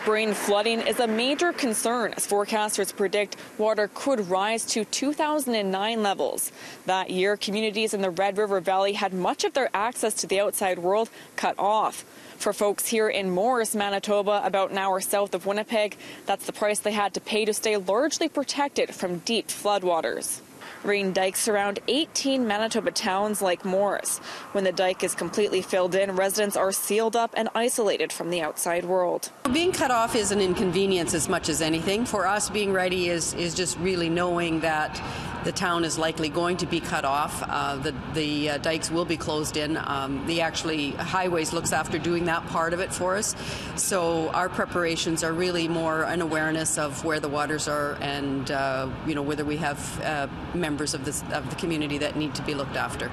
Spring flooding is a major concern as forecasters predict water could rise to 2009 levels. That year, communities in the Red River Valley had much of their access to the outside world cut off. For folks here in Morris, Manitoba, about an hour south of Winnipeg, that's the price they had to pay to stay largely protected from deep floodwaters. Rain dikes surround 18 Manitoba towns like Morris. When the dike is completely filled in, residents are sealed up and isolated from the outside world. Being cut off is an inconvenience as much as anything. For us, being ready is just really knowing that the town is likely going to be cut off. The dikes will be closed in. The highways looks after doing that part of it for us. So our preparations are really more an awareness of where the waters are and whether we have members of the community that need to be looked after.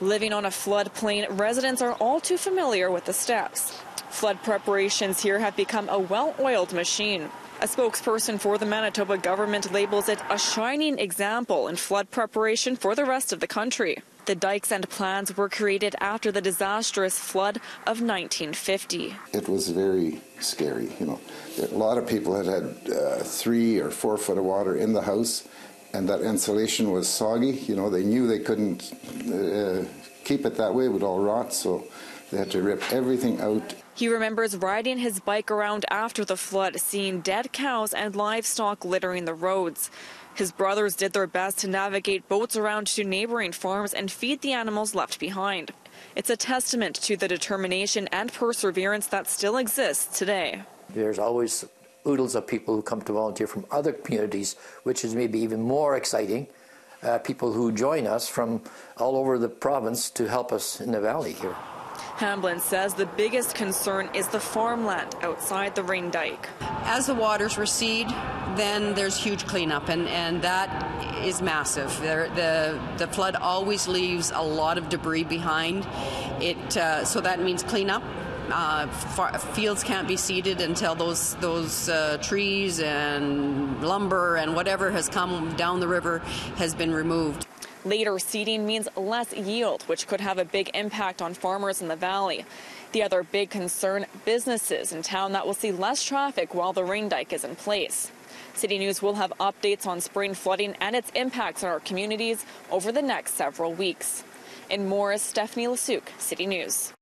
Living on a floodplain, residents are all too familiar with the steps. Flood preparations here have become a well-oiled machine. A spokesperson for the Manitoba government labels it a shining example in flood preparation for the rest of the country. The dikes and plans were created after the disastrous flood of 1950. It was very scary. A lot of people had 3 or 4 foot of water in the house, and that insulation was soggy. They knew they couldn't keep it that way; it would all rot. So they had to rip everything out. He remembers riding his bike around after the flood, seeing dead cows and livestock littering the roads. His brothers did their best to navigate boats around to neighboring farms and feed the animals left behind. It's a testament to the determination and perseverance that still exists today. There's always oodles of people who come to volunteer from other communities, which is maybe even more exciting. People who join us from all over the province to help us in the valley here. Hamblin says the biggest concern is the farmland outside the rain dike. As the waters recede, then there's huge cleanup, and that is massive. The flood always leaves a lot of debris behind. So that means cleanup. Fields can't be seeded until those trees and lumber and whatever has come down the river has been removed. Later seeding means less yield, which could have a big impact on farmers in the valley. The other big concern, businesses in town that will see less traffic while the rain dike is in place. City News will have updates on spring flooding and its impacts on our communities over the next several weeks. In Morris, Stefanie Lasuik, City News.